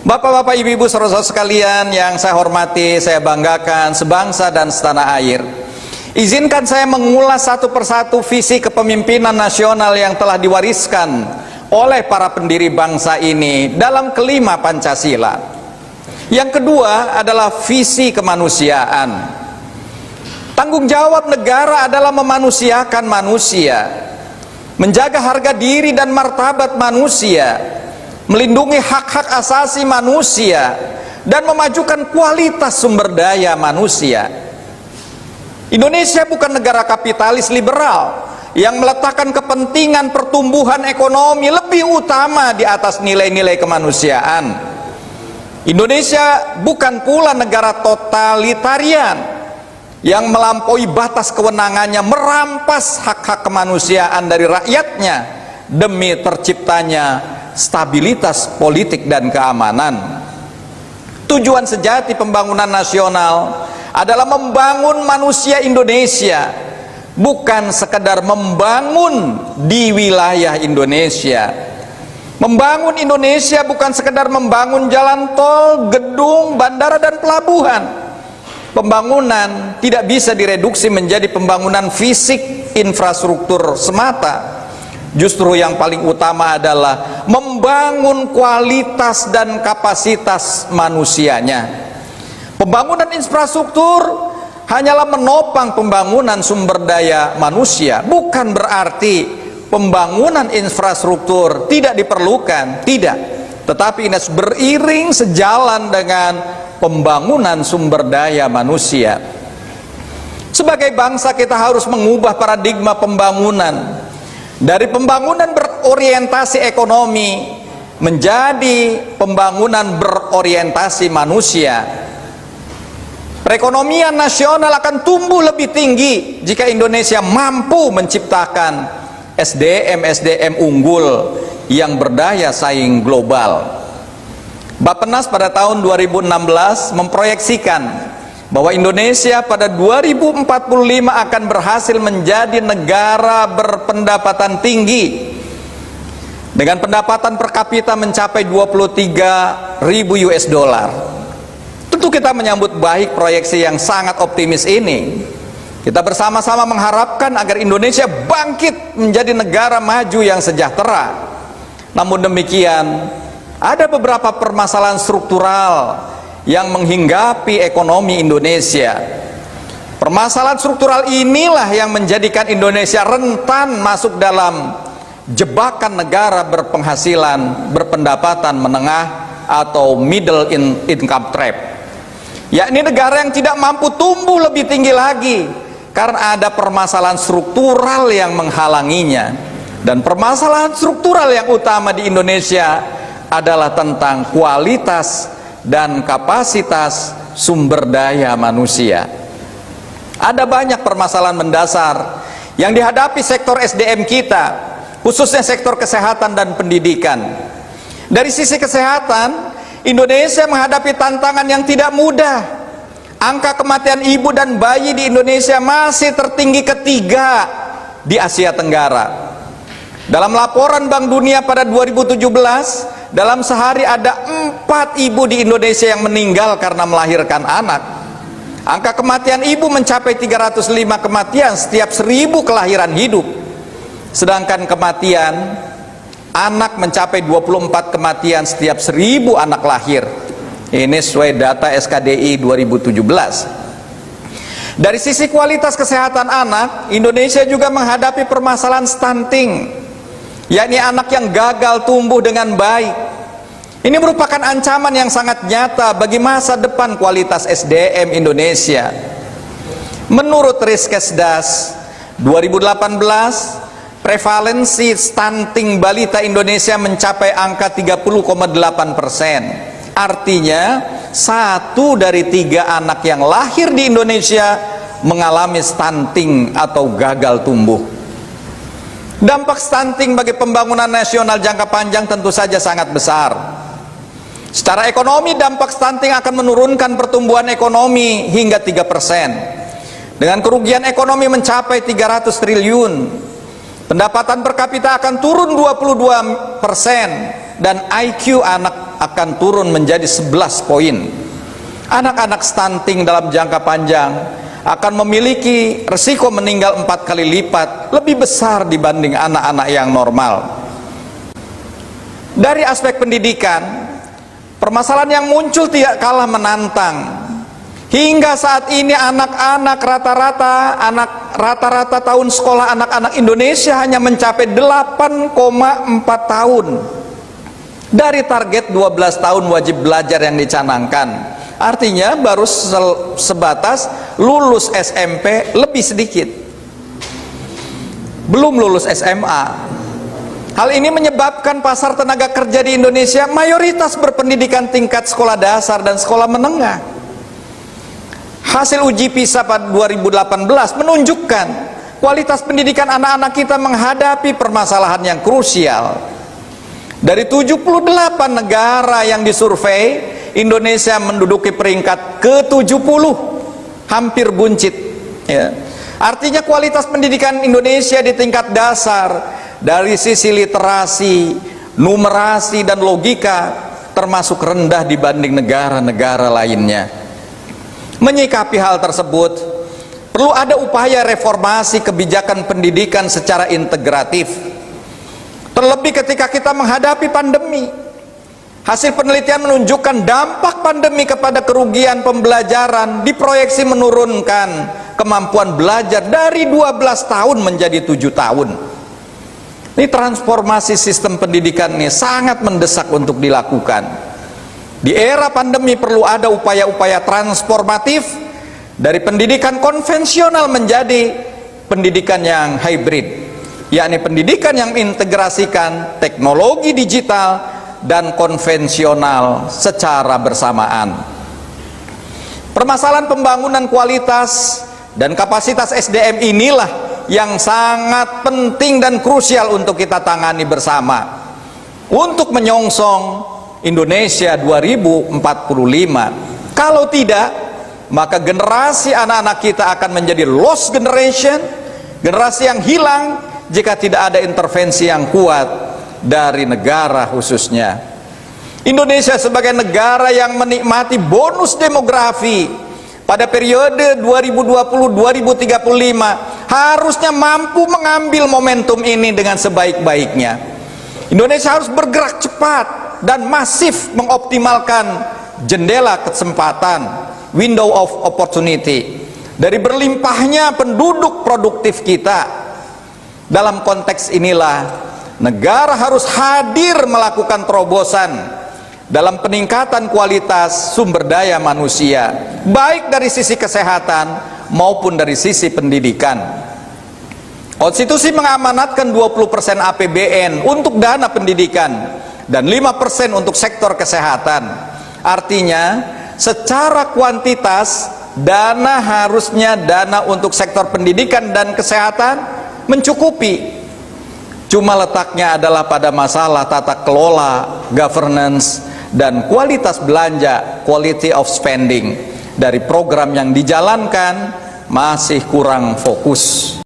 Bapak-bapak, ibu-ibu, saudara-saudara sekalian yang saya hormati, saya banggakan sebangsa dan setanah air. Izinkan saya mengulas satu persatu visi kepemimpinan nasional yang telah diwariskan oleh para pendiri bangsa ini dalam kelima Pancasila. Yang kedua adalah visi kemanusiaan. Tanggung jawab negara adalah memanusiakan manusia, menjaga harga diri dan martabat manusia, melindungi hak-hak asasi manusia, dan memajukan kualitas sumber daya manusia. Indonesia bukan negara kapitalis liberal yang meletakkan kepentingan pertumbuhan ekonomi lebih utama di atas nilai-nilai kemanusiaan. Indonesia bukan pula negara totalitarian yang melampaui batas kewenangannya merampas hak-hak kemanusiaan dari rakyatnya demi terciptanya stabilitas politik dan keamanan. Tujuan sejati pembangunan nasional adalah membangun manusia Indonesia, bukan sekedar membangun di wilayah Indonesia. Membangun Indonesia bukan sekedar membangun jalan tol, gedung, bandara, dan pelabuhan. Pembangunan tidak bisa direduksi menjadi pembangunan fisik infrastruktur semata. Justru yang paling utama adalah membangun kualitas dan kapasitas manusianya. Pembangunan infrastruktur hanyalah menopang pembangunan sumber daya manusia. Bukan berarti pembangunan infrastruktur tidak diperlukan, tidak. Tetapi ini harus beriring sejalan dengan pembangunan sumber daya manusia. Sebagai bangsa kita harus mengubah paradigma pembangunan dari pembangunan berorientasi ekonomi menjadi pembangunan berorientasi manusia. Perekonomian nasional akan tumbuh lebih tinggi jika Indonesia mampu menciptakan SDM unggul yang berdaya saing global. Bappenas pada tahun 2016 memproyeksikan bahwa Indonesia pada 2045 akan berhasil menjadi negara berpendapatan tinggi dengan pendapatan per kapita mencapai 23.000 US dollar. Tentu kita menyambut baik proyeksi yang sangat optimis ini. Kita bersama-sama mengharapkan agar Indonesia bangkit menjadi negara maju yang sejahtera. Namun demikian, ada beberapa permasalahan struktural yang menghinggapi ekonomi Indonesia. Permasalahan struktural inilah yang menjadikan Indonesia rentan masuk dalam jebakan negara berpenghasilan berpendapatan menengah atau middle income trap, yakni negara yang tidak mampu tumbuh lebih tinggi lagi karena ada permasalahan struktural yang menghalanginya. Dan permasalahan struktural yang utama di Indonesia adalah tentang kualitas dan kapasitas sumber daya manusia. Ada banyak permasalahan mendasar yang dihadapi sektor SDM kita, khususnya sektor kesehatan dan pendidikan. Dari sisi kesehatan, Indonesia menghadapi tantangan yang tidak mudah. Angka kematian ibu dan bayi di Indonesia masih tertinggi ketiga di Asia Tenggara. Dalam laporan Bank Dunia pada 2017, dalam sehari ada 4 ibu di Indonesia yang meninggal karena melahirkan anak. Angka kematian ibu mencapai 305 kematian setiap 1000 kelahiran hidup. Sedangkan kematian anak mencapai 24 kematian setiap 1000 anak lahir. Ini sesuai data SKDI 2017. Dari sisi kualitas kesehatan anak, Indonesia juga menghadapi permasalahan stunting, yakni anak yang gagal tumbuh dengan baik. Ini merupakan ancaman yang sangat nyata bagi masa depan kualitas SDM Indonesia. Menurut Riskesdas 2018, prevalensi stunting balita Indonesia mencapai angka 30,8%. Artinya 1 dari 3 anak yang lahir di Indonesia mengalami stunting atau gagal tumbuh. Dampak stunting bagi pembangunan nasional jangka panjang tentu saja sangat besar. Secara ekonomi, dampak stunting akan menurunkan pertumbuhan ekonomi hingga 3%. Dengan kerugian ekonomi mencapai 300 triliun. Pendapatan per kapita akan turun 22% dan IQ anak akan turun menjadi 11 poin. Anak-anak stunting dalam jangka panjang akan memiliki resiko meninggal 4 kali lipat lebih besar dibanding anak-anak yang normal. Dari aspek pendidikan, permasalahan yang muncul tidak kalah menantang. Hingga saat ini anak-anak rata-rata tahun sekolah anak-anak Indonesia hanya mencapai 8,4 tahun dari target 12 tahun wajib belajar yang dicanangkan. Artinya baru sebatas lulus SMP lebih sedikit, belum lulus SMA. Hal ini menyebabkan pasar tenaga kerja di Indonesia mayoritas berpendidikan tingkat sekolah dasar dan sekolah menengah. Hasil uji PISA pada 2018 menunjukkan kualitas pendidikan anak-anak kita menghadapi permasalahan yang krusial. Dari 78 negara yang disurvei, Indonesia menduduki peringkat ke-70, hampir buncit, ya. Artinya kualitas pendidikan Indonesia di tingkat dasar dari sisi literasi, numerasi, dan logika termasuk rendah dibanding negara-negara lainnya. Menyikapi hal tersebut, perlu ada upaya reformasi kebijakan pendidikan secara integratif. Terlebih ketika kita menghadapi pandemi. Hasil penelitian menunjukkan dampak pandemi kepada kerugian pembelajaran diproyeksi menurunkan kemampuan belajar dari 12 tahun menjadi 7 tahun. Ini transformasi sistem pendidikan ini sangat mendesak untuk dilakukan. Di era pandemi perlu ada upaya-upaya transformatif dari pendidikan konvensional menjadi pendidikan yang hybrid, yakni pendidikan yang mengintegrasikan teknologi digital dan konvensional secara bersamaan. Permasalahan pembangunan kualitas dan kapasitas SDM inilah yang sangat penting dan krusial untuk kita tangani bersama untuk menyongsong Indonesia 2045. Kalau tidak, maka generasi anak-anak kita akan menjadi lost generation, generasi yang hilang jika tidak ada intervensi yang kuat dari negara khususnya. Indonesia sebagai negara yang menikmati bonus demografi pada periode 2020-2035 harusnya mampu mengambil momentum ini dengan sebaik-baiknya. Indonesia harus bergerak cepat dan masif mengoptimalkan jendela kesempatan, window of opportunity, dari berlimpahnya penduduk produktif kita. Dalam konteks inilah negara harus hadir melakukan terobosan dalam peningkatan kualitas sumber daya manusia, baik dari sisi kesehatan maupun dari sisi pendidikan. Konstitusi mengamanatkan 20% APBN untuk dana pendidikan dan 5% untuk sektor kesehatan. Artinya secara kuantitas dana untuk sektor pendidikan dan kesehatan mencukupi. Cuma letaknya adalah pada masalah tata kelola, governance, dan kualitas belanja, quality of spending dari program yang dijalankan masih kurang fokus.